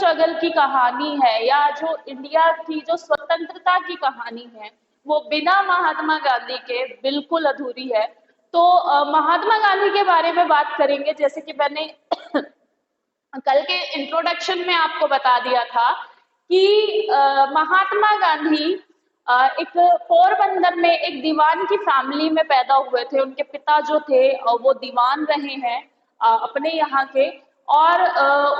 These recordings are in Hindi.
स्ट्रगल की कहानी है या जो इंडिया की जो स्वतंत्रता की कहानी है वो बिना महात्मा गांधी के बिल्कुल अधूरी है। तो महात्मा गांधी के बारे में बात करेंगे, जैसे कि मैंने कल के इंट्रोडक्शन में आपको बता दिया था कि महात्मा गांधी एक पोरबंदर में एक दीवान की फैमिली में पैदा हुए थे। उनके पिता जो थे वो दीवान रहे हैं अपने यहाँ के, और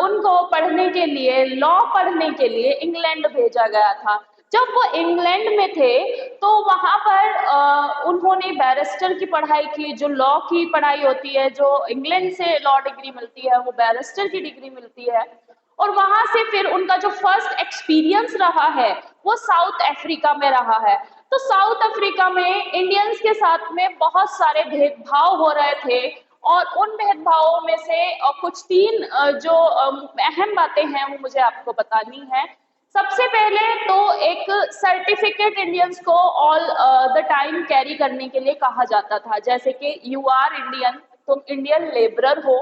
उनको पढ़ने के लिए, लॉ पढ़ने के लिए इंग्लैंड भेजा गया था। जब वो इंग्लैंड में थे तो वहां पर उन्होंने बैरिस्टर की पढ़ाई की, जो लॉ की पढ़ाई होती है, जो इंग्लैंड से लॉ डिग्री मिलती है वो बैरिस्टर की डिग्री मिलती है। और वहां से फिर उनका जो फर्स्ट एक्सपीरियंस रहा है वो साउथ अफ्रीका में रहा है। तो साउथ अफ्रीका में इंडियंस के साथ में बहुत सारे भेदभाव हो रहे थे, और उन भेदभावों में से कुछ तीन जो अहम बातें हैं वो मुझे आपको बतानी है। सबसे पहले तो एक सर्टिफिकेट इंडियंस को ऑल द टाइम कैरी करने के लिए कहा जाता था, जैसे कि यू आर इंडियन, तुम इंडियन लेबरर हो,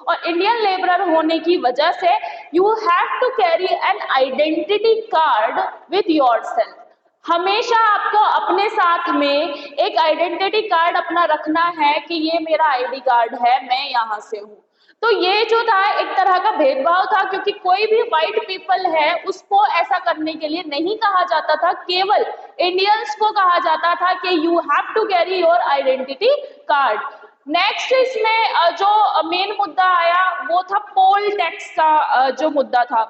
और इंडियन लेबरर होने की वजह से you have to carry an identity card with yourself. हमेशा आपको अपने साथ में एक आइडेंटिटी कार्ड अपना रखना है कि ये मेरा आईडी कार्ड है, मैं यहाँ से हूँ। तो ये जो था एक तरह का भेदभाव था, क्योंकि कोई भी व्हाइट पीपल है उसको ऐसा करने के लिए नहीं कहा जाता था, केवल इंडियंस को कहा जाता था कि you have to carry your identity card. Next इसमें जो मेन मुद्दा आया वो था पोल टैक्स का जो मुद्दा था।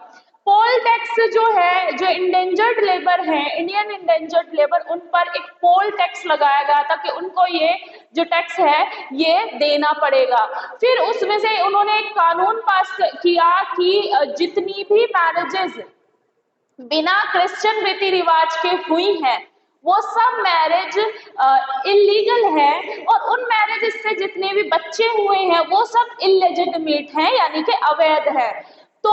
पोल टैक्स जो है, जो इंडेंजर्ड लेबर है, इंडियन इंडेंजर्ड लेबर, उन पर एक पोल टैक्स लगाया गया था कि उनको ये जो टैक्स है ये देना पड़ेगा। फिर उसमें से उन्होंने एक कानून पास किया कि जितनी भी मैरिजेस बिना क्रिश्चियन रीति रिवाज के हुई हैं वो सब मैरिज इलीगल है, और उन मैरिजेस से जितने भी बच्चे हुए हैं वो सब इलेजिटिमेट हैं, यानी कि अवैध है। तो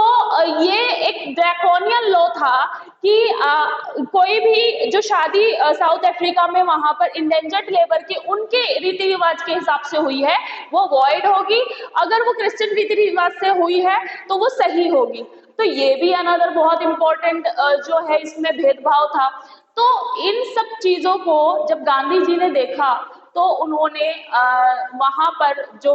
ये एक ड्रैकोनियन लॉ था कि कोई भी जो शादी साउथ अफ्रीका में वहां पर इंडेंजर्ड लेबर की उनके रीति रिवाज के हिसाब से हुई है वो वॉइड होगी, अगर वो क्रिश्चियन रीति रिवाज से हुई है तो वो सही होगी। तो ये भी अनदर बहुत इंपॉर्टेंट जो है इसमें भेदभाव था। तो इन सब चीजों को जब गांधी जी ने देखा तो उन्होंने वहां पर जो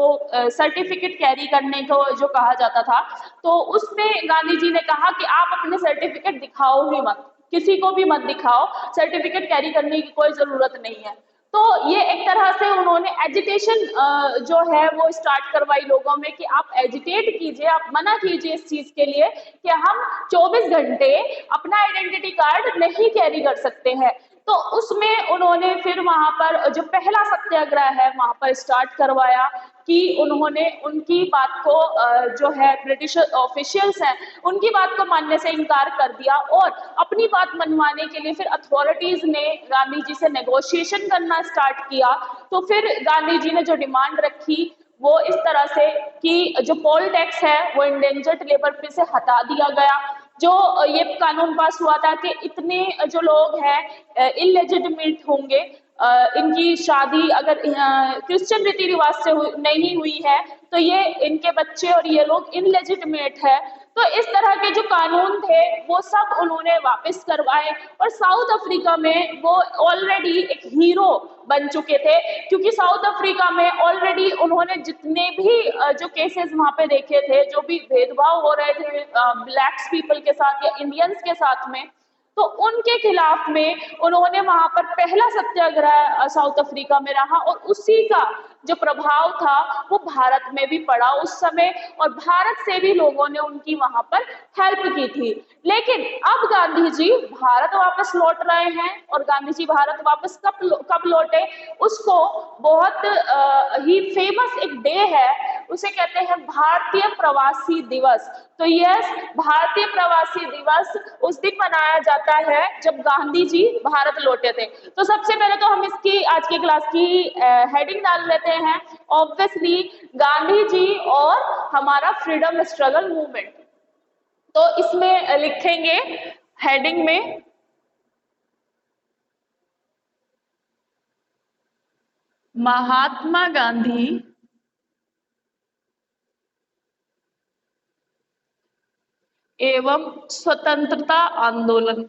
सर्टिफिकेट कैरी करने को जो कहा जाता था, तो उसमें गांधी जी ने कहा कि आप अपने सर्टिफिकेट दिखाओ ही मत, किसी को भी मत दिखाओ, सर्टिफिकेट कैरी करने की कोई जरूरत नहीं है। तो ये एक तरह से उन्होंने एजिटेशन जो है वो स्टार्ट करवाई लोगों में कि आप एजिटेट कीजिए, आप मना कीजिए इस चीज के लिए कि हम 24 घंटे अपना आइडेंटिटी कार्ड नहीं कैरी कर सकते हैं। तो उसमें उन्होंने फिर वहां पर जो पहला सत्याग्रह है वहां पर स्टार्ट करवाया कि उन्होंने उनकी बात को जो है ब्रिटिश ऑफिशियल्स हैं उनकी बात को मानने से इनकार कर दिया, और अपनी बात मनवाने के लिए फिर अथॉरिटीज ने गांधी जी से नेगोशिएशन करना स्टार्ट किया। तो फिर गांधी जी ने जो डिमांड रखी वो इस तरह से कि जो पोल टैक्स है वो इंडेंजर्ड लेबर पे से हटा दिया गया। जो ये कानून पास हुआ था कि इतने जो लोग हैं इलेजिटिमेट होंगे, इनकी शादी अगर क्रिश्चियन रीति रिवाज से नहीं हुई है तो ये इनके बच्चे और ये लोग इनलेजिटिमेट है। तो इस तरह के जो कानून थे वो सब उन्होंने वापस करवाए, और साउथ अफ्रीका में वो ऑलरेडी एक हीरो बन चुके थे, क्योंकि साउथ अफ्रीका में ऑलरेडी उन्होंने जितने भी जो केसेस वहां पे देखे थे, जो भी भेदभाव हो रहे थे ब्लैक्स पीपल के साथ या इंडियंस के साथ में, तो उनके खिलाफ में उन्होंने वहां पर पहला सत्याग्रह साउथ अफ्रीका में रहा, और उसी का जो प्रभाव था वो भारत में भी पड़ा उस समय, और भारत से भी लोगों ने उनकी वहां पर हेल्प की थी। लेकिन अब गांधी जी भारत वापस लौट रहे हैं, और गांधी जी भारत वापस कब लौटे, उसको बहुत ही फेमस एक डे है, उसे कहते हैं भारतीय प्रवासी दिवस। तो यस, भारतीय प्रवासी दिवस उस दिन मनाया जाता है जब गांधी जी भारत लौटे थे। तो सबसे पहले तो हम इसकी आज की क्लास की हेडिंग डाल लेते हैं, ऑब्वियसली गांधी जी और हमारा फ्रीडम स्ट्रगल मूवमेंट। तो इसमें लिखेंगे हेडिंग में महात्मा गांधी एवं स्वतंत्रता आंदोलन।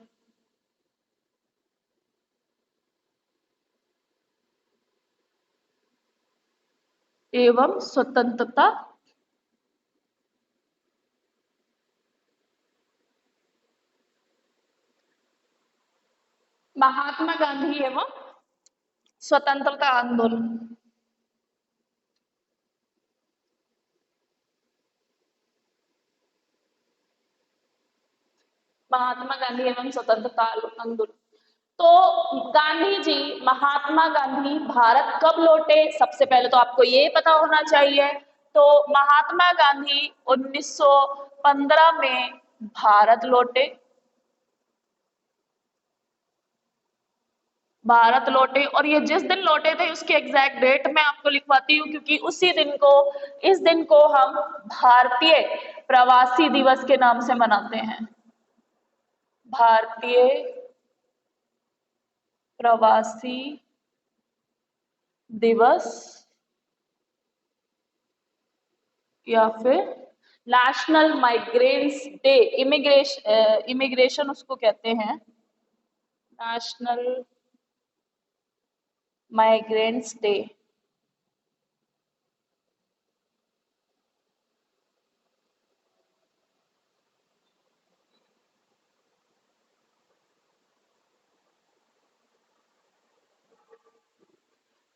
एवं स्वतंत्रता महात्मा गांधी एवं स्वतंत्रता आंदोलन। महात्मा गांधी एवं स्वतंत्रता आंदोलन। तो गांधी जी, महात्मा गांधी भारत कब लौटे, सबसे पहले तो आपको ये पता होना चाहिए। तो महात्मा गांधी 1915 में भारत लौटे। भारत लौटे, और ये जिस दिन लौटे थे उसकी एग्जैक्ट डेट मैं आपको लिखवाती हूँ, क्योंकि उसी दिन को, इस दिन को हम भारतीय प्रवासी दिवस के नाम से मनाते हैं। भारतीय प्रवासी दिवस या फिर नेशनल माइग्रेंट्स डे, इमिग्रेशन उसको कहते हैं, नेशनल माइग्रेंट्स डे।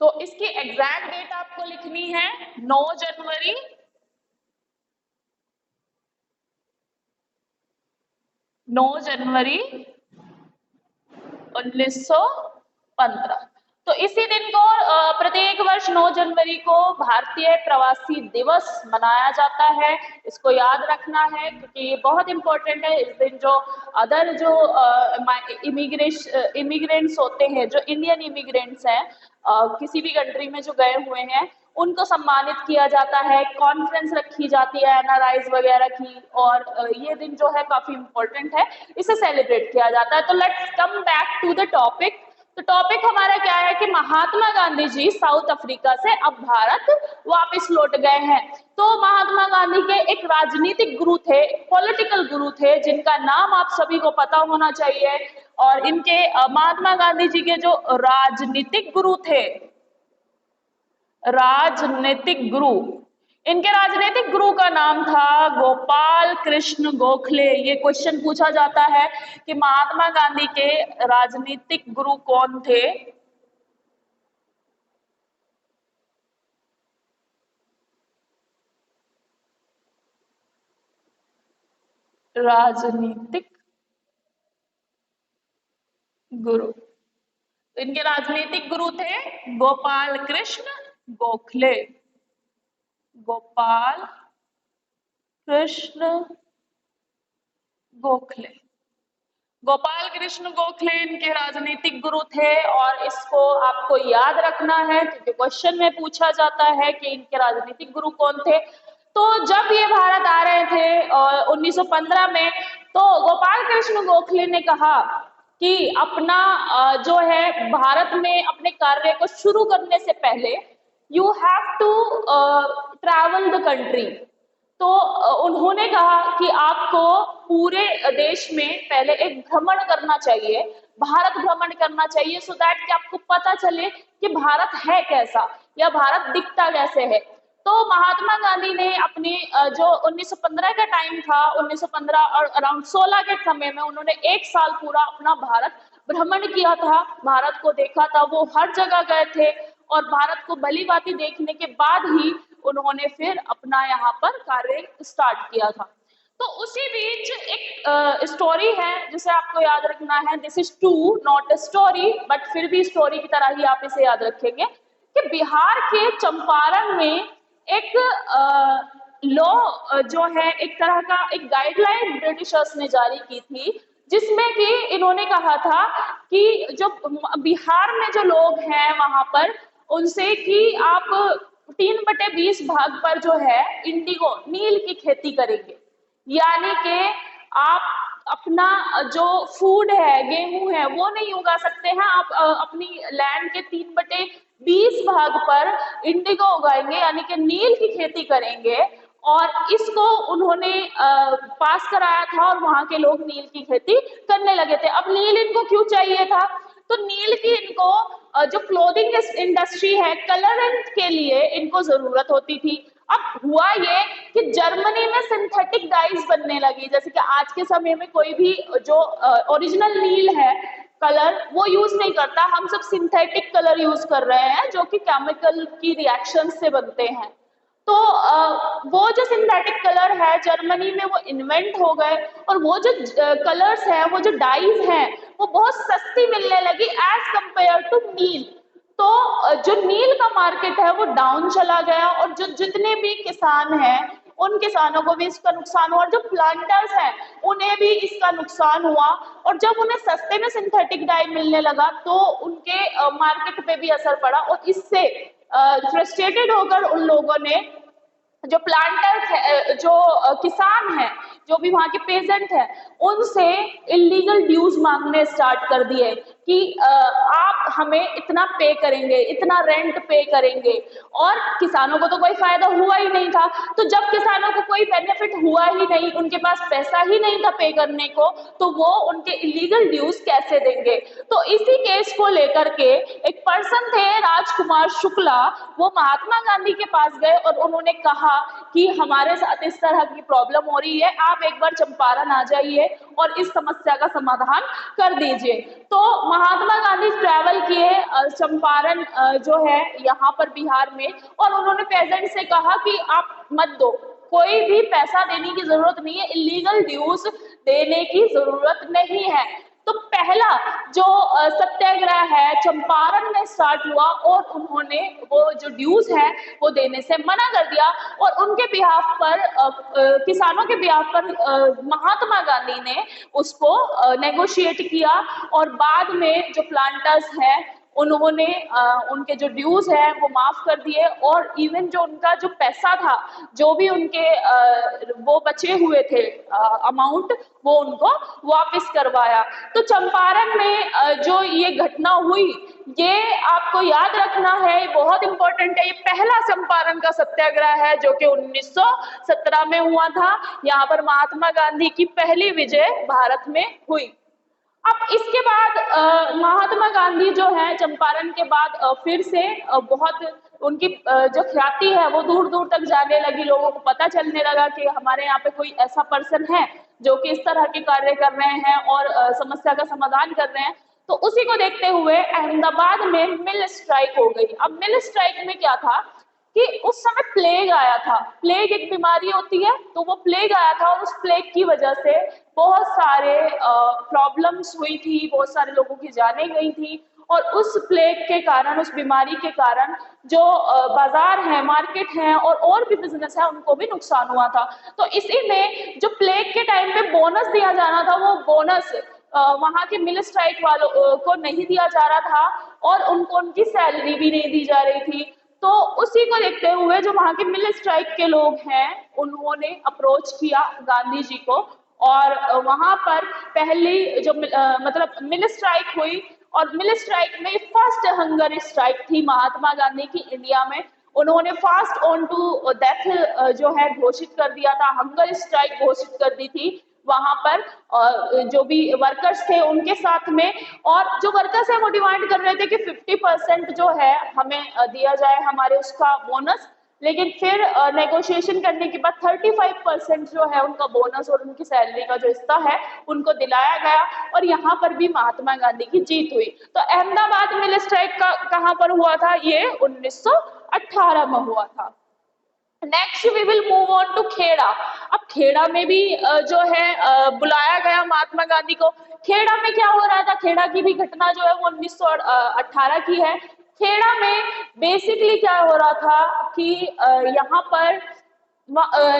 तो इसकी एग्जैक्ट डेट आपको लिखनी है 9 जनवरी 1915। तो इसी दिन को प्रत्येक वर्ष 9 जनवरी को भारतीय प्रवासी दिवस मनाया जाता है। इसको याद रखना है क्योंकि ये बहुत इंपॉर्टेंट है। इस दिन जो अदर जो इमिग्रेंट्स होते हैं, जो इंडियन इमिग्रेंट्स हैं, किसी भी कंट्री में जो गए हुए हैं, उनको सम्मानित किया जाता है। कॉन्फ्रेंस रखी जाती है एनआरआईज वगैरह की, और ये दिन जो है काफी इंपॉर्टेंट है, इसे सेलिब्रेट किया जाता है। तो let's come back to the topic. तो टॉपिक हमारा क्या है कि महात्मा गांधी जी साउथ अफ्रीका से अब भारत वापस लौट गए हैं। तो महात्मा गांधी के एक राजनीतिक गुरु थे, पॉलिटिकल गुरु थे, जिनका नाम आप सभी को पता होना चाहिए। और इनके महात्मा गांधी जी के जो राजनीतिक गुरु थे, राजनीतिक गुरु, इनके राजनीतिक गुरु का नाम था गोपाल कृष्ण गोखले। ये क्वेश्चन पूछा जाता है कि महात्मा गांधी के राजनीतिक गुरु कौन थे। राजनीतिक गुरु, इनके राजनीतिक गुरु थे गोपाल कृष्ण गोखले। गोपाल कृष्ण गोखले, गोपाल कृष्ण गोखले इनके राजनीतिक गुरु थे। और इसको आपको याद रखना है क्योंकि क्वेश्चन में पूछा जाता है कि इनके राजनीतिक गुरु कौन थे। तो जब ये भारत आ रहे थे 1915 में, तो गोपाल कृष्ण गोखले ने कहा कि अपना जो है भारत में अपने कार्य को शुरू करने से पहले you have to travel the country. तो उन्होंने कहा कि आपको पूरे देश में पहले एक भ्रमण करना चाहिए, भारत भ्रमण करना चाहिए, सो दैट कि आपको पता चले कि भारत है कैसा या भारत दिखता कैसे है। तो महात्मा गांधी ने अपने जो 1915 का टाइम था, 1915 और अराउंड 16 के समय में उन्होंने 1 साल पूरा अपना भारत भ्रमण किया था, भारत को देखा था। वो हर जगह गए थे और भारत को भली भांति देखने के बाद ही उन्होंने फिर अपना यहाँ पर कार्य स्टार्ट किया था। तो उसी बीच एक स्टोरी है जिसे आपको याद रखना है। This is to not a story, but फिर भी स्टोरी की तरह ही आप इसे याद रखेंगे कि बिहार के चंपारण में एक लॉ जो है, एक तरह का एक गाइडलाइन ब्रिटिशर्स ने जारी की थी, जिसमें कि इन्होंने कहा था कि जो बिहार में जो लोग हैं वहां पर उनसे कि आप 3/20 भाग पर जो है इंडिगो नील की खेती करेंगे, यानी कि आप अपना जो फूड है, गेहूं है, वो नहीं उगा सकते हैं, आप अपनी लैंड के 3/20 भाग पर इंडिगो उगाएंगे, यानी कि नील की खेती करेंगे। और इसको उन्होंने पास कराया था और वहां के लोग नील की खेती करने लगे थे। अब नील इनको क्यों चाहिए था? तो नील की इनको जो क्लोथिंग इंडस्ट्री है, कलरेंट के लिए इनको जरूरत होती थी। अब हुआ ये कि जर्मनी में सिंथेटिक डाइज बनने लगी, जैसे कि आज के समय में कोई भी जो ओरिजिनल नील है कलर वो यूज नहीं करता, हम सब सिंथेटिक कलर यूज कर रहे हैं जो कि केमिकल की रिएक्शन से बनते हैं। तो वो जो सिंथेटिक कलर है जर्मनी में वो इन्वेंट हो गए, और वो जो कलर्स हैं, वो जो डाइज हैं, वो बहुत सस्ती मिलने लगी एज कंपेयर टू नील। तो जो नील का मार्केट है वो डाउन चला गया, और जो जितने भी किसान हैं उन किसानों को भी इसका नुकसान हुआ, और जो प्लांटर्स हैं उन्हें भी इसका नुकसान हुआ। और जब उन्हें सस्ते में सिंथेटिक डाई मिलने लगा तो उनके मार्केट पे भी असर पड़ा, और इससे फ्रस्ट्रेटेड होकर उन लोगों ने, जो प्लांटर्स है, जो किसान हैं, जो भी वहां के पेजेंट हैं, उनसे इलीगल ड्यूज मांगने स्टार्ट कर दिए कि आप हमें इतना पे करेंगे, इतना रेंट पे करेंगे। और किसानों को तो कोई फायदा हुआ ही नहीं था। तो जब किसानों को कोई बेनिफिट हुआ ही नहीं, उनके पास पैसा ही नहीं था पे करने को, तो वो उनके इलीगल ड्यूज कैसे देंगे? तो इसी केस को लेकर के एक पर्सन थे राजकुमार शुक्ला, वो महात्मा गांधी के पास गए और उन्होंने कहा कि हमारे साथ इस तरह की प्रॉब्लम हो रही है, आप एक बार चंपारण आ जाइए और इस समस्या का समाधान कर दीजिए। तो महात्मा गांधी ट्रैवल किए चंपारण जो है यहाँ पर बिहार में, और उन्होंने पेजेंट से कहा कि आप मत दो, कोई भी पैसा देने की जरूरत नहीं है, इलीगल ड्यूज देने की जरूरत नहीं है। तो पहला जो सत्याग्रह है चंपारण में स्टार्ट हुआ, और उन्होंने वो जो ड्यूज है वो देने से मना कर दिया, और उनके बिहाफ पर किसानों के बिहाफ पर महात्मा गांधी ने उसको नेगोशिएट किया, और बाद में जो प्लांटर्स हैं उन्होंने उनके जो ड्यूज है वो माफ कर दिए, और इवन जो उनका जो पैसा था, जो भी उनके वो बचे हुए थे अमाउंट, वो उनको वापस करवाया। तो चंपारण में जो ये घटना हुई, ये आपको याद रखना है, बहुत इंपॉर्टेंट है। ये पहला चंपारण का सत्याग्रह है जो कि 1917 में हुआ था। यहाँ पर महात्मा गांधी की पहली विजय भारत में हुई। अब इसके बाद महात्मा गांधी जो है चंपारण के बाद फिर से बहुत उनकी जो ख्याति है वो दूर दूर तक जाने लगी, लोगों को पता चलने लगा कि हमारे यहाँ पे कोई ऐसा पर्सन है जो कि इस तरह के कार्य कर रहे हैं और समस्या का समाधान कर रहे हैं। तो उसी को देखते हुए अहमदाबाद में मिल स्ट्राइक हो गई। अब मिल स्ट्राइक में क्या था कि उस समय प्लेग आया था। प्लेग एक बीमारी होती है, तो वो प्लेग आया था, और उस प्लेग की वजह से बहुत सारे प्रॉब्लम्स हुई थी, बहुत सारे लोगों की जानें गई थी, और उस प्लेग के कारण, उस बीमारी के कारण जो बाजार है, मार्केट है और भी बिजनेस है, उनको भी नुकसान हुआ था। तो इसी में जो प्लेग के टाइम पे बोनस दिया जाना था, वो बोनस वहां के मिल स्ट्राइक वालों को नहीं दिया जा रहा था, और उनको उनकी सैलरी भी नहीं दी जा रही थी। तो उसी को देखते हुए जो वहां के मिल स्ट्राइक के लोग हैं उन्होंने अप्रोच किया गांधी जी को, और वहां पर पहली जो मतलब मिल स्ट्राइक हुई, और मिल स्ट्राइक में फर्स्ट हंगर स्ट्राइक थी महात्मा गांधी की इंडिया में। उन्होंने फास्ट ऑन टू डेथ जो है घोषित कर दिया था, हंगर स्ट्राइक घोषित कर दी थी वहां पर जो भी वर्कर्स थे उनके साथ में। और जो वर्कर्स है वो डिमांड कर रहे थे कि 50% जो है हमें दिया जाए हमारे उसका बोनस, लेकिन फिर नेगोशिएशन करने के बाद 35% जो है उनका बोनस और उनकी सैलरी का जो हिस्सा है उनको दिलाया गया, और यहाँ पर भी महात्मा गांधी की जीत हुई। तो अहमदाबाद मिल स्ट्राइक का कहाँ पर हुआ था? ये 1918 में हुआ था। Next we will move on to Kheda. अब खेड़ा में भी जो है बुलाया गया महात्मा गांधी को। खेड़ा में क्या हो रहा था? खेड़ा की भी घटना जो है वो 1918 की है। खेड़ा में बेसिकली क्या हो रहा था कि यहाँ पर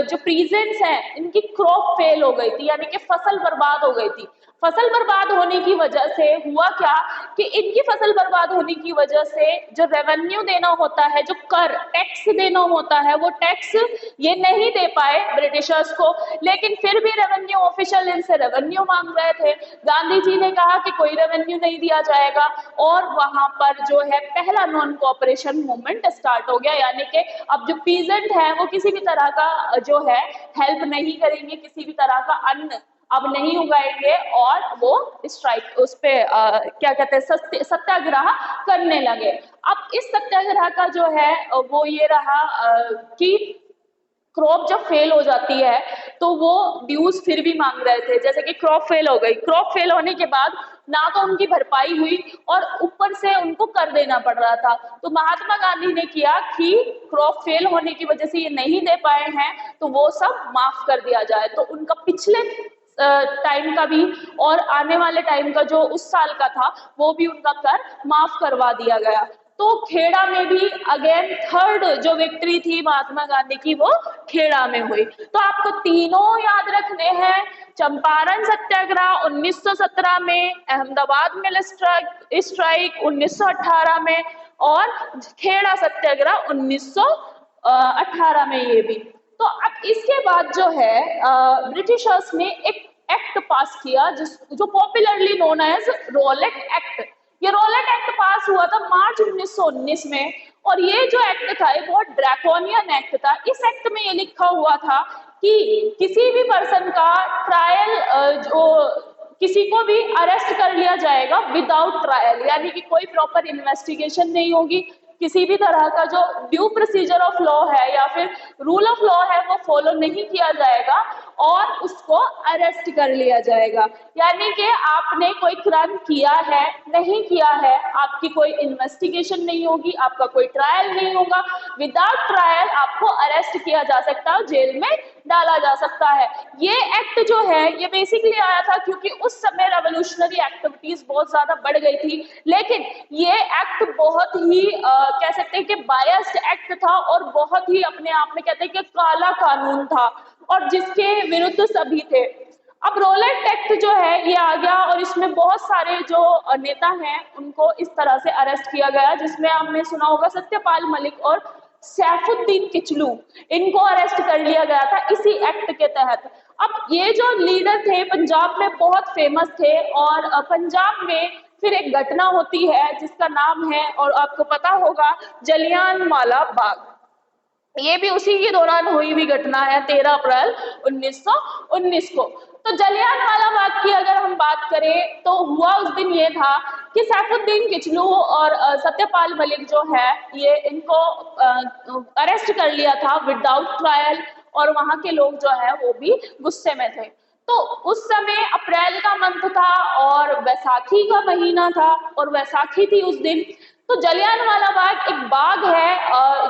जो प्रीजेंट्स हैं इनकी क्रॉप फेल हो गई थी, यानी कि फसल बर्बाद हो गई थी। फसल बर्बाद होने की वजह से हुआ क्या कि इनकी फसल बर्बाद होने की वजह से जो रेवेन्यू देना होता है, जो कर टैक्स देना होता है, वो टैक्स ये नहीं दे पाए ब्रिटिशर्स को। लेकिन फिर भी रेवेन्यू ऑफिशियल इनसे रेवेन्यू मांग रहे थे। गांधी जी ने कहा कि कोई रेवेन्यू नहीं दिया जाएगा और वहां पर जो है पहला नॉन कोऑपरेशन मूवमेंट स्टार्ट हो गया। यानी कि अब जो पीजेंट है वो किसी भी तरह का जो है हेल्प नहीं करेंगे, किसी भी तरह का अन्न अब नहीं उगाएंगे और वो स्ट्राइक उस पे क्या कहते हैं सत्याग्रह करने लगे। अब इस सत्याग्रह का जो है वो ये रहा कि क्रॉप जब फेल हो जाती है तो वो ड्यूज फिर भी मांग रहे थे। जैसे कि क्रॉप फेल हो गई, क्रॉप फेल होने के बाद ना तो उनकी भरपाई हुई और ऊपर से उनको कर देना पड़ रहा था। तो महात्मा गांधी ने किया कि क्रॉप फेल होने की वजह से ये नहीं दे पाए हैं तो वो सब माफ कर दिया जाए। तो उनका पिछले टाइम का भी और आने वाले टाइम का जो उस साल का था वो भी उनका कर माफ करवा दिया गया। तो खेड़ा में भी अगेन थर्ड जो विक्ट्री थी महात्मा गांधी की वो खेड़ा में हुई। तो आपको तीनों याद रखने हैं, चंपारण सत्याग्रह 1917 में, अहमदाबाद मिल स्ट्राइक 1918 में और खेड़ा सत्याग्रह 1918 में ये भी। तो अब इसके बाद जो है ब्रिटिशर्स ने एक एक्ट पास किया जो popularly known as Rowlatt act. ये रॉलेट एक्ट पास हुआ था मार्च 1919 में और ये जो एक्ट था ये बहुत ड्रैकोनियन एक्ट था। इस एक्ट में ये लिखा हुआ था कि किसी भी पर्सन का ट्रायल जो किसी को भी अरेस्ट कर लिया जाएगा विदाउट ट्रायल, यानी कि कोई प्रॉपर इन्वेस्टिगेशन नहीं होगी, किसी भी तरह का जो ड्यू प्रोसीजर ऑफ लॉ है या फिर रूल ऑफ लॉ है वो फॉलो नहीं किया जाएगा और उसको अरेस्ट कर लिया जाएगा। यानी कि आपने कोई क्राइम किया है नहीं किया है, आपकी कोई इन्वेस्टिगेशन नहीं होगी, आपका कोई ट्रायल नहीं होगा, विदाउट ट्रायल आपको अरेस्ट किया जा सकता है, जेल में डाला जा सकता है। ये एक्ट जो है ये बेसिकली आया था क्योंकि उस समय रेवोल्यूशनरी एक्टिविटीज बहुत ज्यादा बढ़ गई थी। लेकिन ये एक्ट बहुत ही कह सकते हैं कि बायस्ड एक्ट था और बहुत ही अपने आप में कहते हैं कि काला कानून था और जिसके विरुद्ध सभी थे। अब रॉलेट एक्ट जो है ये आ गया और इसमें बहुत सारे जो नेता हैं उनको इस तरह से अरेस्ट किया गया, जिसमें आपने सुना होगा सत्यपाल मलिक और सैफुद्दीन किचलू, इनको अरेस्ट कर लिया गया था इसी एक्ट के तहत। अब ये जो लीडर थे पंजाब में बहुत फेमस थे और पंजाब में फिर एक घटना होती है जिसका नाम है, और आपको पता होगा, जलियांवाला बाग। ये भी उसी के दौरान हुई हुई घटना है 13 अप्रैल 1919 को। तो जलियांवाला बाग की अगर हम बात करें तो हुआ उस दिन ये था कि सैफुद्दीन किचलू और सत्यपाल मलिक जो है ये इनको अरेस्ट कर लिया था विदाउट ट्रायल और वहां के लोग जो है वो भी गुस्से में थे। तो उस समय अप्रैल का मंथ था और वैसाखी का महीना था और वैसाखी थी उस दिन। तो जलियांवाला बाग एक बाग है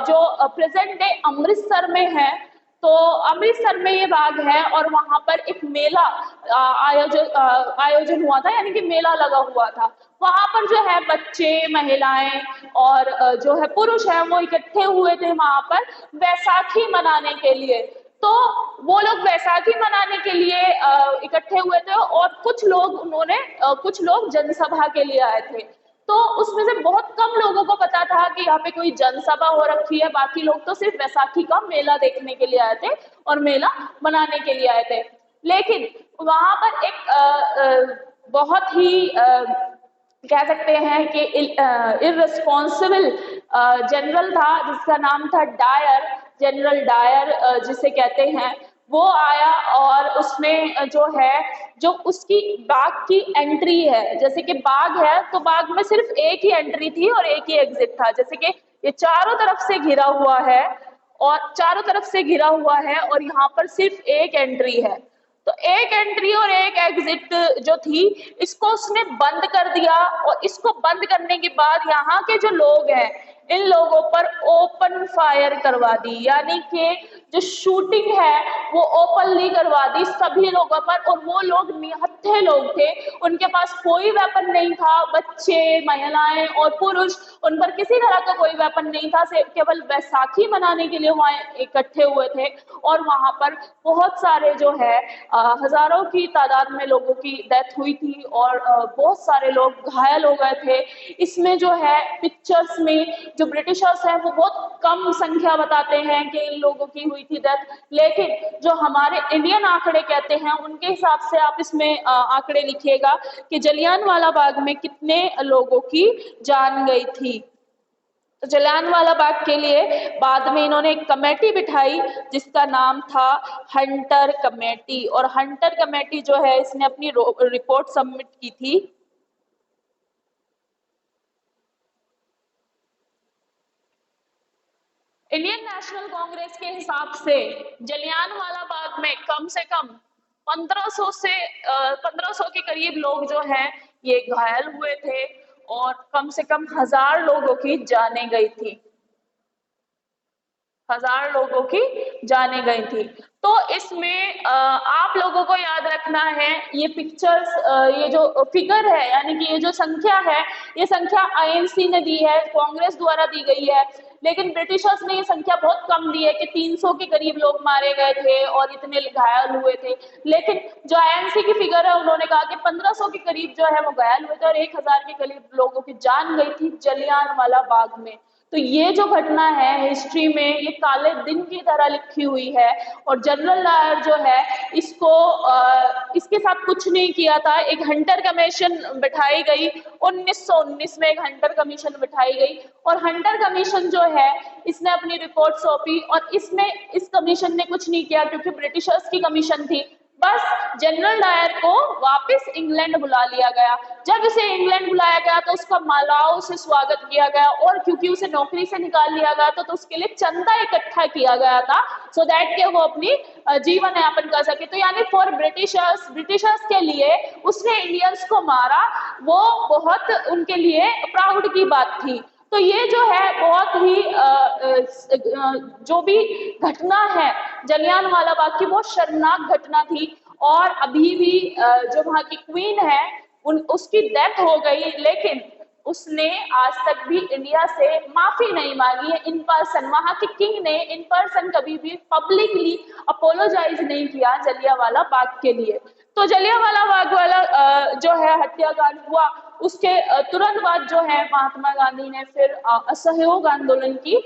जो प्रेजेंट डे अमृतसर में है। तो अमृतसर में ये बाग है और वहां पर एक मेला आयोजन हुआ था, यानी कि मेला लगा हुआ था। वहां पर जो है बच्चे, महिलाएं और जो है पुरुष है वो इकट्ठे हुए थे वहां पर वैसाखी मनाने के लिए। तो वो लोग वैसाखी मनाने के लिए इकट्ठे हुए थे और कुछ लोग जनसभा के लिए आए थे। तो उसमें से बहुत कम लोगों को पता था कि यहाँ पे कोई जनसभा हो रखी है, बाकी लोग तो सिर्फ वैसाखी का मेला देखने के लिए आए थे और मेला मनाने के लिए आए थे। लेकिन वहां पर एक बहुत ही कह सकते हैं कि इररिस्पॉन्सिबल जनरल था जिसका नाम था डायर, जनरल डायर जिसे कहते हैं, वो आया और उसमें जो उसकी बाग की एंट्री है, जैसे कि बाग है तो बाग में सिर्फ एक ही एंट्री थी और एक ही एग्जिट था। जैसे कि ये चारों तरफ से घिरा हुआ है और यहाँ पर सिर्फ एक एंट्री है। तो एक एंट्री और एक एग्जिट जो थी इसको उसने बंद कर दिया और इसको बंद करने के बाद यहाँ के जो लोग हैं इन लोगों पर ओपन फायर करवा दी, यानी कि जो शूटिंग है वो ओपनली करवा दी सभी लोगों पर। और वो लोग निहत्थे लोग थे, उनके पास कोई वेपन नहीं था, बच्चे, महिलाएं और पुरुष, उन पर किसी तरह का कोई वेपन नहीं था, केवल बैसाखी मनाने के लिए वहां इकट्ठे हुए थे। और वहां पर बहुत सारे जो है हजारों की तादाद में लोगों की डेथ हुई थी और बहुत सारे लोग घायल हो गए थे। इसमें जो है पिक्चर्स में जो ब्रिटिशर्स हैं वो बहुत कम संख्या बताते हैं कि इन लोगों की हुई थी डेथ, लेकिन जो हमारे इंडियन आंकड़े कहते हैं उनके हिसाब से आप इसमें आंकड़े लिखिएगा कि जलियांवाला बाग में कितने लोगों की जान गई थी। तो जलियांवाला बाग के लिए बाद में इन्होंने एक कमेटी बिठाई जिसका नाम था हंटर कमेटी, और हंटर कमेटी जो है इसने अपनी रिपोर्ट सबमिट की थी। इंडियन नेशनल कांग्रेस के हिसाब से जलियांवाला बाग में कम से कम 1500 के करीब लोग जो हैं ये घायल हुए थे और कम से कम 1000 लोगों की जाने गई थी, 1000 लोगों की जाने गई थी। तो इसमें आप लोगों को याद रखना है ये पिक्चर्स, ये जो फिगर है यानी कि ये जो संख्या है, ये संख्या आईएनसी ने दी है, कांग्रेस द्वारा दी गई है, लेकिन ब्रिटिशर्स ने ये संख्या बहुत कम दी है कि 300 के करीब लोग मारे गए थे और इतने घायल हुए थे। लेकिन जो आईएनसी की फिगर है उन्होंने कहा कि 1500 के करीब जो है वो घायल हुए थे और 1000 के करीब लोगों की जान गई थी जलियांवाला बाग में। तो ये जो घटना है हिस्ट्री में ये काले दिन की तरह लिखी हुई है, और जनरल डायर जो है इसको इसके साथ कुछ नहीं किया था। एक हंटर कमीशन बिठाई गई 1919 में, एक हंटर कमीशन बिठाई गई और हंटर कमीशन जो है इसने अपनी रिपोर्ट सौंपी और इसमें इस कमीशन ने कुछ नहीं किया क्योंकि ब्रिटिशर्स की कमीशन थी। बस जनरल डायर को वापस इंग्लैंड बुला लिया गया। जब इसे इंग्लैंड बुलाया गया तो उसका मालाओं से स्वागत किया गया, और क्योंकि उसे नौकरी से निकाल लिया गया तो उसके लिए चंदा इकट्ठा किया गया था सो दैट के वो अपनी जीवन यापन कर सके। तो यानी फॉर ब्रिटिशर्स के लिए उसने इंडियंस को मारा, वो बहुत उनके लिए प्राउड की बात थी। तो ये जो है बहुत ही जो भी घटना है जलियांवाला बाग की बहुत शर्मनाक घटना थी। और अभी भी जो वहाँ की क्वीन है उसकी डेथ हो गई, लेकिन उसने आज तक भी इंडिया से माफी नहीं मांगी है इन पर्सन। वहां के किंग ने इन पर्सन कभी भी पब्लिकली अपोलोजाइज नहीं किया जलियांवाला बाग के लिए। तो जलियांवाला बाग वाला जो है हत्याकांड हुआ, उसके तुरंत बाद जो है महात्मा गांधी ने फिर असहयोग आंदोलन की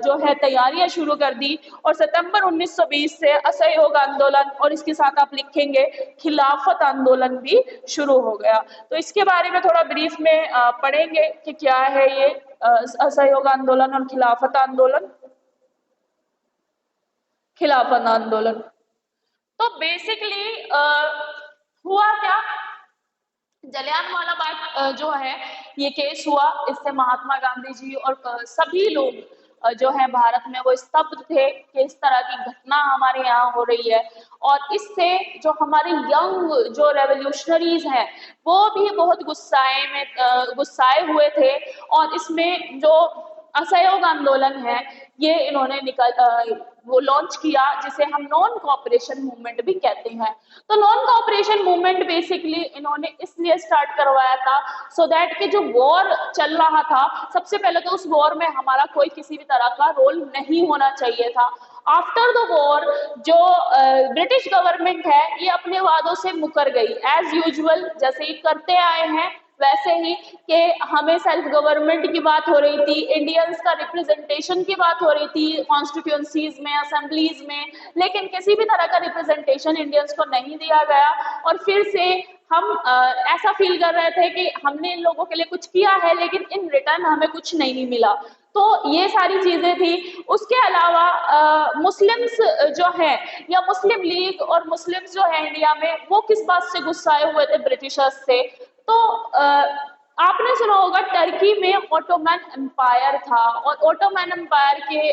जो है तैयारियां शुरू कर दी और सितंबर 1920 से असहयोग आंदोलन और इसके साथ आप लिखेंगे खिलाफत आंदोलन भी शुरू हो गया। तो इसके बारे में थोड़ा ब्रीफ में पढ़ेंगे कि क्या है ये असहयोग आंदोलन और खिलाफत आंदोलन। खिलाफत आंदोलन तो बेसिकली हुआ क्या, जलियांवाला बाग जो है ये केस हुआ, इससे महात्मा गांधी जी और सभी लोग जो है भारत में वो स्तब्ध थे कि इस तरह की घटना हमारे यहाँ हो रही है। और इससे जो हमारे यंग जो रेवोल्यूशनरीज हैं वो भी बहुत गुस्साए हुए थे, और इसमें जो असहयोग आंदोलन है ये इन्होंने वो लॉन्च किया जिसे हम नॉन कोऑपरेशन मूवमेंट भी कहते हैं। तो नॉन कोऑपरेशन मूवमेंट बेसिकली इन्होंने इसलिए स्टार्ट करवाया था सो दैट कि जो वॉर चल रहा था, सबसे पहले तो उस वॉर में हमारा कोई किसी भी तरह का रोल नहीं होना चाहिए था। आफ्टर द वॉर जो ब्रिटिश गवर्नमेंट है ये अपने वादों से मुकर गई एज यूजुअल, जैसे ही करते आए हैं वैसे ही कि हमें सेल्फ गवर्नमेंट की बात हो रही थी, इंडियंस का रिप्रेजेंटेशन की बात हो रही थी कॉन्स्टिट्यूंसीज में, असेंबलीज में, लेकिन किसी भी तरह का रिप्रेजेंटेशन इंडियंस को नहीं दिया गया। और फिर से हम ऐसा फील कर रहे थे कि हमने इन लोगों के लिए कुछ किया है लेकिन इन रिटर्न हमें कुछ नहीं मिला। तो ये सारी चीजें थी। उसके अलावा मुस्लिम्स जो है या मुस्लिम लीग और मुस्लिम्स जो है इंडिया में वो किस बात से गुस्साए हुए थे ब्रिटिशर्स से, तो आपने सुना होगा टर्की में ओटोमन एम्पायर था और ओटोमन एम्पायर के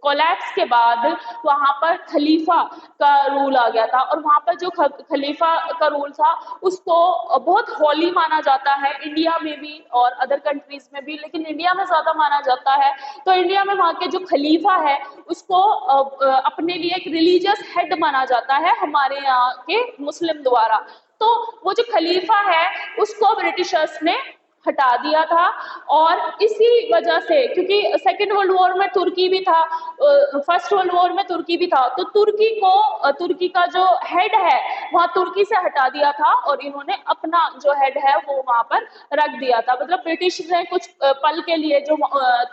कोलैप्स के बाद वहां पर खलीफा का रूल आ गया था, और वहां पर जो खलीफा का रूल था उसको बहुत हॉली माना जाता है, इंडिया में भी और अदर कंट्रीज में भी, लेकिन इंडिया में ज्यादा माना जाता है। तो इंडिया में वहां के जो खलीफा है उसको अपने लिए एक रिलीजियस हेड माना जाता है हमारे यहाँ के मुस्लिम द्वारा। तो वो जो खलीफा है उसको ब्रिटिशर्स ने हटा दिया था, और इसी वजह से, क्योंकि सेकेंड वर्ल्ड वॉर में तुर्की भी था, फर्स्ट वर्ल्ड वॉर में तुर्की भी था, तो तुर्की को तुर्की का जो हेड है वहां तुर्की से हटा दिया था, और इन्होंने अपना जो हेड है वो वहां पर रख दिया था। मतलब ब्रिटिश ने कुछ पल के लिए जो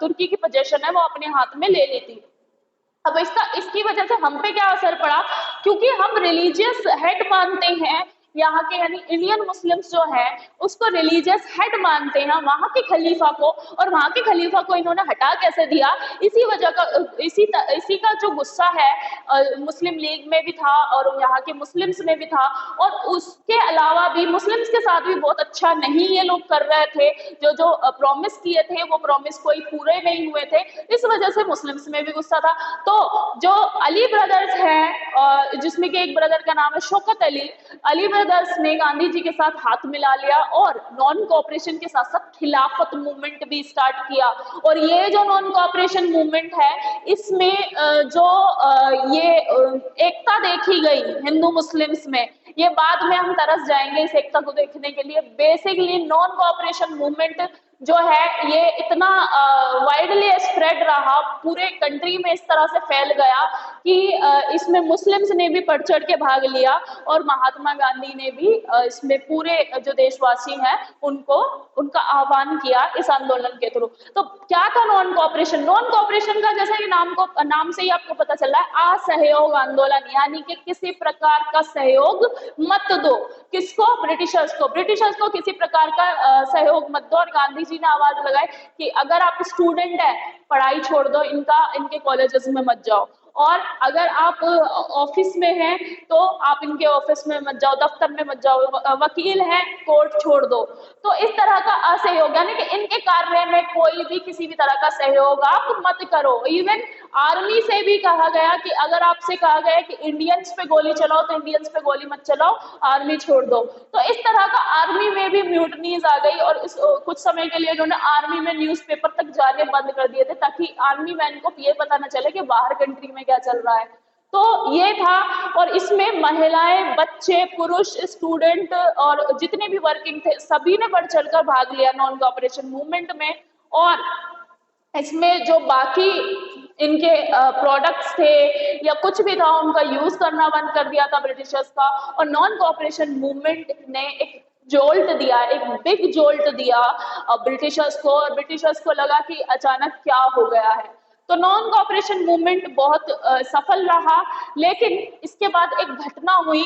तुर्की की पोजीशन है वो अपने हाथ में ले ली थी। अब इसकी वजह से हम पे क्या असर पड़ा, क्योंकि हम रिलीजियस हेड मानते हैं यहाँ के, यानी इंडियन मुस्लिम्स जो है उसको रिलीजियस हेड मानते हैं वहां के खलीफा को, और वहां के खलीफा को इन्होंने हटा कैसे दिया, इसी वजह का इसी का जो गुस्सा है मुस्लिम लीग में भी था और यहाँ के मुस्लिम्स में भी था, और उसके अलावा भी मुस्लिम्स के साथ भी बहुत अच्छा नहीं ये लोग कर रहे थे, जो जो प्रॉमिस किए थे वो प्रॉमिस कोई पूरे नहीं हुए थे, इस वजह से मुस्लिम्स में भी गुस्सा था। तो जो अली ब्रदर्स हैं, जिसमें कि एक ब्रदर का नाम है शौकत अली ब्रदर्स ने गांधी जी के साथ हाथ मिला लिया और नॉन कोऑपरेशन के साथ साथ खिलाफत मूवमेंट भी स्टार्ट किया। और ये जो नॉन कोऑपरेशन मूवमेंट है इसमें जो ये एकता देखी गई हिंदू मुस्लिम्स में, ये बाद में हम तरस जाएंगे इस एकता को देखने के लिए। बेसिकली नॉन कोऑपरेशन मूवमेंट जो है ये इतना वाइडली स्प्रेड रहा, पूरे कंट्री में इस तरह से फैल गया कि इसमें मुस्लिम्स ने भी बढ़ चढ़ के भाग लिया, और महात्मा गांधी ने भी इसमें पूरे जो देशवासी हैं उनको उनका आह्वान किया इस आंदोलन के थ्रू। तो क्या था नॉन कोऑपरेशन? नॉन कोऑपरेशन का जैसा कि नाम से ही आपको पता चल रहा है, असहयोग आंदोलन, यानी कि किसी प्रकार का सहयोग मत दो। किसको? ब्रिटिशर्स को। ब्रिटिशर्स को किसी प्रकार का सहयोग मत दो। और गांधी जी ने आवाज लगाई कि अगर आप स्टूडेंट है पढ़ाई छोड़ दो, इनके कॉलेजेस में मत जाओ, और अगर आप ऑफिस में हैं तो आप इनके ऑफिस में मत जाओ, दफ्तर में मत जाओ, वकील हैं कोर्ट छोड़ दो। तो इस तरह का असहयोग, यानी कि इनके कार्य में कोई भी किसी भी तरह का सहयोग आप मत करो। इवन आर्मी से भी कहा गया कि अगर आपसे कहा गया कि इंडियंस पे गोली चलाओ तो इंडियंस पे गोली मत चलाओ, आर्मी छोड़ दो। तो इस तरह का आर्मी में भी म्यूटनीज आ गई, और कुछ समय के लिए इन्होंने आर्मी में न्यूज़पेपर तक जाने बंद कर दिए थे, ताकि आर्मी मैन को ये पता न चले कि बाहर कंट्री में क्या चल रहा है। तो ये था, और इसमें महिलाएं, बच्चे, पुरुष, स्टूडेंट और जितने भी वर्किंग थे सभी ने बढ़ चढ़कर भाग लिया नॉन कोऑपरेशन मूवमेंट में। और इसमें जो बाकी इनके प्रोडक्ट्स थे या कुछ भी था उनका यूज करना बंद कर दिया था ब्रिटिशर्स का, और नॉन कोऑपरेशन मूवमेंट ने एक जोल्ट दिया, एक बिग जोल्ट दिया ब्रिटिशर्स को, और ब्रिटिशर्स को लगा कि अचानक क्या हो गया है। तो नॉन कोऑपरेशन मूवमेंट बहुत सफल रहा, लेकिन इसके बाद एक घटना हुई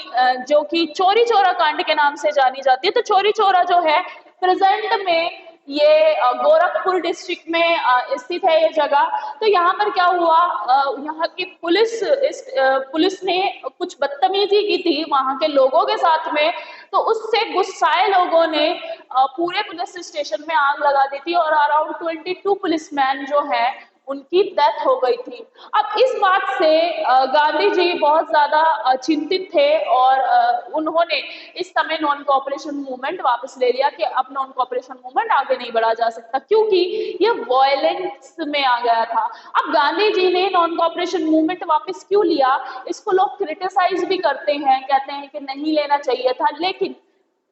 जो कि चौरी चौरा कांड के नाम से जानी जाती है। तो चौरी चौरा जो है प्रेजेंट में ये गोरखपुर डिस्ट्रिक्ट में स्थित है ये जगह। तो यहाँ पर क्या हुआ, यहाँ की पुलिस ने कुछ बदतमीजी की थी वहाँ के लोगों के साथ में, तो उससे गुस्साए लोगों ने पूरे पुलिस स्टेशन में आग लगा दी थी, और अराउंड 22 पुलिसमैन जो है उनकी डेथ हो गई थी। अब इस बात से गांधी जी बहुत ज्यादा चिंतित थे, और उन्होंने इस समय नॉन कोऑपरेशन मूवमेंट वापस ले लिया कि अब नॉन कोऑपरेशन मूवमेंट आगे नहीं बढ़ा जा सकता, क्योंकि ये वायलेंस में आ गया था। अब गांधी जी ने नॉन कोऑपरेशन मूवमेंट वापस क्यों लिया, इसको लोग क्रिटिसाइज भी करते हैं, कहते हैं कि नहीं लेना चाहिए था, लेकिन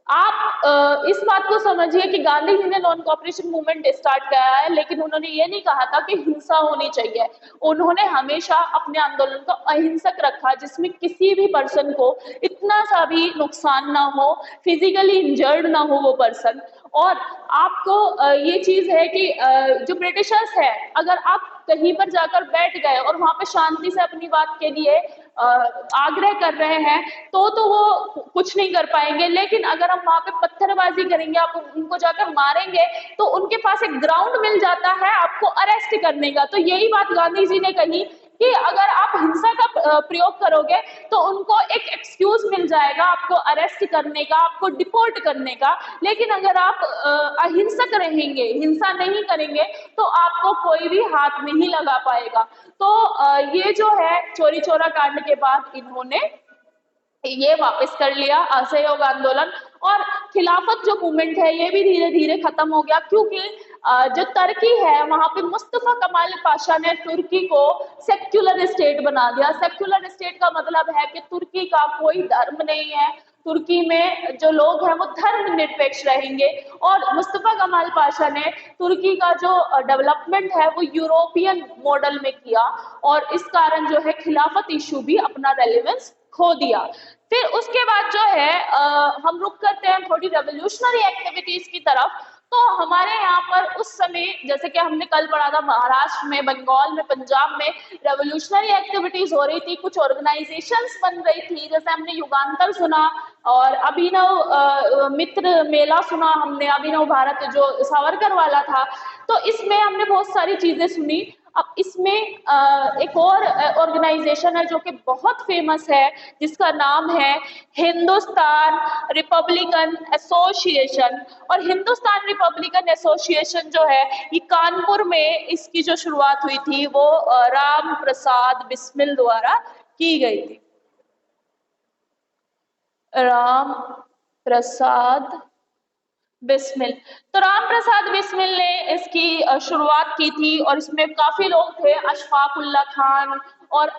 आप इस बात को समझिए कि गांधी जी ने नॉन कोऑपरेशन मूवमेंट स्टार्ट किया है, लेकिन उन्होंने ये नहीं कहा था कि हिंसा होनी चाहिए। उन्होंने हमेशा अपने आंदोलन को अहिंसक रखा, जिसमें किसी भी पर्सन को इतना सा भी नुकसान ना हो, फिजिकली इंजर्ड ना हो वो पर्सन। और आपको ये चीज है कि जो ब्रिटिशर्स है, अगर आप कहीं पर जाकर बैठ गए और वहां पे शांति से अपनी बात के लिए आग्रह कर रहे हैं तो वो कुछ नहीं कर पाएंगे, लेकिन अगर हम वहां पे पत्थरबाजी करेंगे, आप उनको जाकर मारेंगे, तो उनके पास एक ग्राउंड मिल जाता है आपको अरेस्ट करने का। तो यही बात गांधी जी ने कही कि अगर आप हिंसा का प्रयोग करोगे तो उनको एक एक्सक्यूज मिल जाएगा आपको अरेस्ट करने का, आपको डिपोर्ट करने का। लेकिन अगर आप अहिंसक रहेंगे, हिंसा नहीं करेंगे, तो आपको कोई भी हाथ नहीं लगा पाएगा। तो ये जो है चौरी चौरा कांड के बाद इन्होंने ये वापस कर लिया असहयोग आंदोलन, और खिलाफत जो मूवमेंट है ये भी धीरे धीरे खत्म हो गया, क्योंकि जो तुर्की है वहां पे मुस्तफा कमाल पाशा ने तुर्की को सेक्युलर स्टेट बना दिया। सेक्युलर स्टेट का मतलब है कि तुर्की का कोई धर्म नहीं है, तुर्की में जो लोग हैं वो धर्म निरपेक्ष रहेंगे। और मुस्तफा कमाल पाशा ने तुर्की का जो डेवलपमेंट है वो यूरोपियन मॉडल में किया, और इस कारण जो है खिलाफत इशू भी अपना रेलेवेंस खो दिया। फिर उसके बाद जो है हम रुक करते हैं थोड़ी रेवोल्यूशनरी एक्टिविटीज की तरफ। तो हमारे यहाँ पर उस समय, जैसे कि हमने कल पढ़ा था, महाराष्ट्र में, बंगाल में, पंजाब में रेवोल्यूशनरी एक्टिविटीज हो रही थी, कुछ ऑर्गेनाइजेशंस बन रही थी, जैसे हमने युगांतर सुना और अभिनव मित्र मेला सुना हमने, अभिनव भारत जो सावरकर वाला था। तो इसमें हमने बहुत सारी चीजें सुनी। अब इसमें एक और ऑर्गेनाइजेशन है जो कि बहुत फेमस है, जिसका नाम है हिंदुस्तान रिपब्लिकन एसोसिएशन। और हिंदुस्तान रिपब्लिकन एसोसिएशन जो है ये कानपुर में इसकी जो शुरुआत हुई थी वो राम प्रसाद बिस्मिल द्वारा की गई थी। राम प्रसाद बिस्मिल। तो राम प्रसाद बिस्मिल ने इसकी शुरुआत की थी, और इसमें काफी लोग थे, अशफाक उल्ला खान और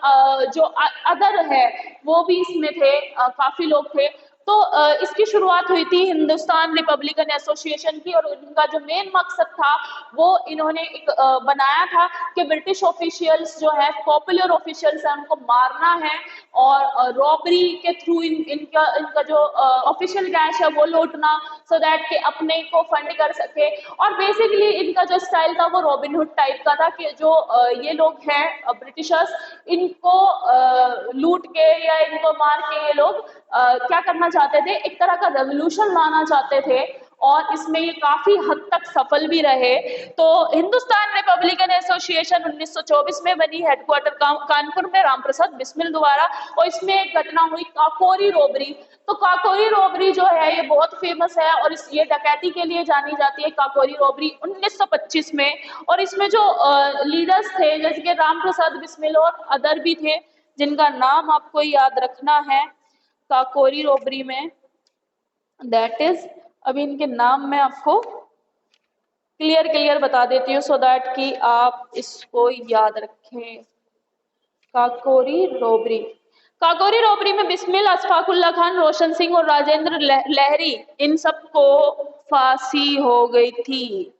जो अदर है वो भी इसमें थे, काफी लोग थे। तो इसकी शुरुआत हुई थी हिंदुस्तान रिपब्लिकन एसोसिएशन की, और इनका जो मेन मकसद था वो इन्होंने एक बनाया था कि ब्रिटिश ऑफिशियल्स जो है, पॉपुलर ऑफिशियल्स हैं, उनको मारना है और रॉबरी के थ्रू इनका जो ऑफिशियल कैश है वो लूटना, सो दैट कि अपने को फंड कर सके। और बेसिकली इनका जो स्टाइल था वो रॉबिनहुड टाइप का था, कि जो ये लोग हैं ब्रिटिशर्स, इनको लूट के या इनको मार के ये लोग क्या करना चाहते थे, एक तरह का रेवोल्यूशन लाना चाहते थे, और इसमें ये काफी हद तक सफल भी रहे। तो हिंदुस्तान रिपब्लिकन एसोसिएशन 1924 में बनी, हेडक्वार्टर कानपुर में, रामप्रसाद बिस्मिल द्वारा। और इसमें एक घटना हुई काकोरी रोबरी। तो काकोरी रोबरी जो है ये बहुत फेमस है, और ये डकैती के लिए जानी जाती है, काकोरी रोबरी 1925 में। और इसमें जो लीडर्स थे, जैसे कि रामप्रसाद बिस्मिल और अदर भी थे, जिनका नाम आपको याद रखना है काकोरी रोबरी में, दैट इज, अभी इनके नाम मैं आपको क्लियर बता देती हूँ, सो दैट कि आप इसको याद रखें। काकोरी रोबरी, काकोरी रोबरी में बिस्मिल, अशफाकुल्ला खान, रोशन सिंह और राजेंद्र लहरी, इन सबको फांसी हो गई थी।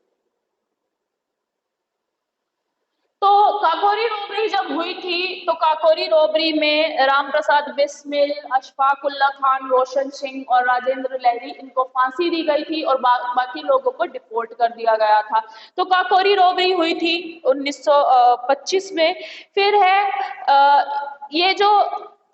तो काकोरी रोबरी जब हुई थी, तो काकोरी रोबरी में रामप्रसाद बिस्मिल, अशफाकुल्ला खान, रोशन सिंह और राजेंद्र लहरी, इनको फांसी दी गई थी, और बाकी लोगों को डिपोर्ट कर दिया गया था। तो काकोरी रोबरी हुई थी 1925 में। फिर है ये जो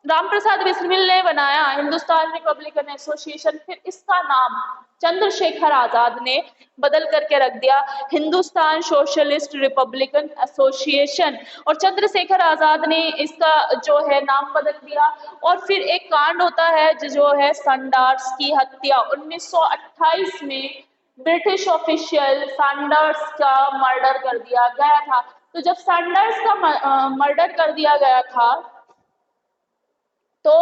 रामप्रसाद बिस्मिल ने बनाया हिंदुस्तान रिपब्लिकन एसोसिएशन, फिर इसका नाम चंद्रशेखर आजाद ने बदल करके रख दिया हिंदुस्तान सोशलिस्ट रिपब्लिकन एसोसिएशन। और चंद्रशेखर आजाद ने इसका जो है नाम बदल दिया। और फिर एक कांड होता है जो है सैंडर्स की हत्या, 1928 में ब्रिटिश ऑफिशियल सैंडर्स का मर्डर कर दिया गया था। तो जब सैंडर्स का मर्डर कर दिया गया था, तो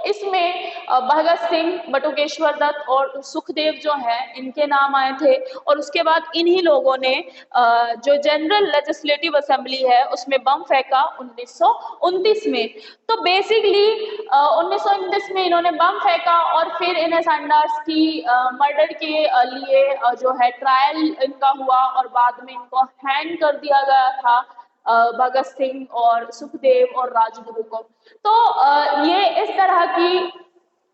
इसमें भगत सिंह, बटुकेश्वर दत्त और सुखदेव जो हैं, इनके नाम आए थे। और उसके बाद इन्हीं लोगों ने जो जनरल लेजिस्लेटिव असेंबली है उसमें बम फेंका 1929 में। तो बेसिकली 1929 में इन्होंने बम फेंका, और फिर इन्हें सैंडर्स की मर्डर के लिए जो है ट्रायल इनका हुआ, और बाद में इनको हैंग कर दिया गया था, भगत सिंह और सुखदेव और राजगुरु को। तो ये इस तरह की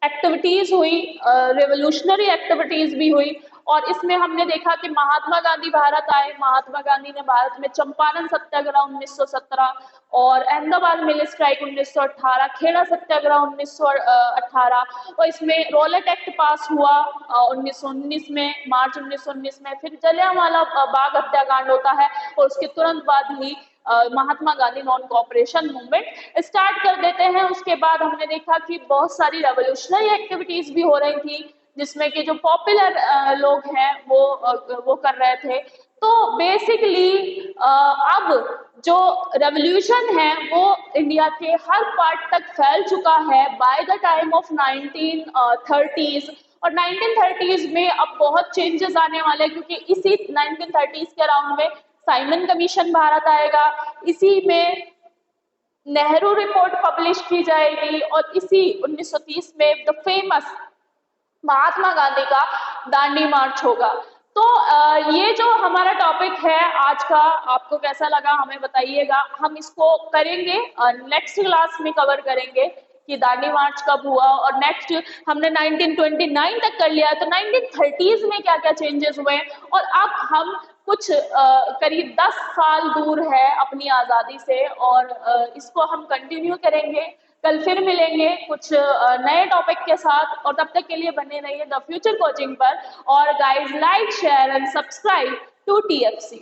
एक्टिविटीज हुई, रेवोल्यूशनरी एक्टिविटीज भी हुई। और इसमें हमने देखा कि महात्मा गांधी भारत आए, महात्मा गांधी ने भारत में चंपारण सत्याग्रह 1917 और अहमदाबाद मिल स्ट्राइक 1918, खेड़ा सत्याग्रह 1918, और इसमें रॉलेट एक्ट पास हुआ 1919 में, मार्च 1919 में। फिर जलियांवाला बाग हत्याकांड होता है, और उसके तुरंत बाद ही Mahatma Gandhi non cooperation movement start कर देते हैं। उसके बाद हमने देखा कि बहुत सारी रेवोल्यूशनरी एक्टिविटीज भी हो रही थी, जिसमें कि जो पॉपुलर लोग हैं वो कर रहे थे। तो बेसिकली अब जो रेवोल्यूशन है वो इंडिया के हर पार्ट तक फैल चुका है by the time of 1930s। और 1930s में अब बहुत चेंजेस आने वाले हैं, क्योंकि इसी 1930s के अराउंड में साइमन कमीशन भारत आएगा, इसी में नेहरू रिपोर्ट पब्लिश की जाएगी, और इसी 1930 में द फेमस महात्मा गांधी का दांडी मार्च होगा। तो ये जो हमारा टॉपिक है आज का, आपको कैसा लगा हमें बताइएगा। हम इसको करेंगे नेक्स्ट क्लास में कवर करेंगे कि दांडी मार्च कब हुआ, और नेक्स्ट हमने 1929 तक कर लिया, तो 1930s में क्या क्या चेंजेस हुए, और अब हम कुछ करीब 10 साल दूर है अपनी आज़ादी से, और इसको हम कंटिन्यू करेंगे। कल फिर मिलेंगे कुछ नए टॉपिक के साथ, और तब तक के लिए बने रहिए द फ्यूचर कोचिंग पर। और guys, like share and subscribe to TFC।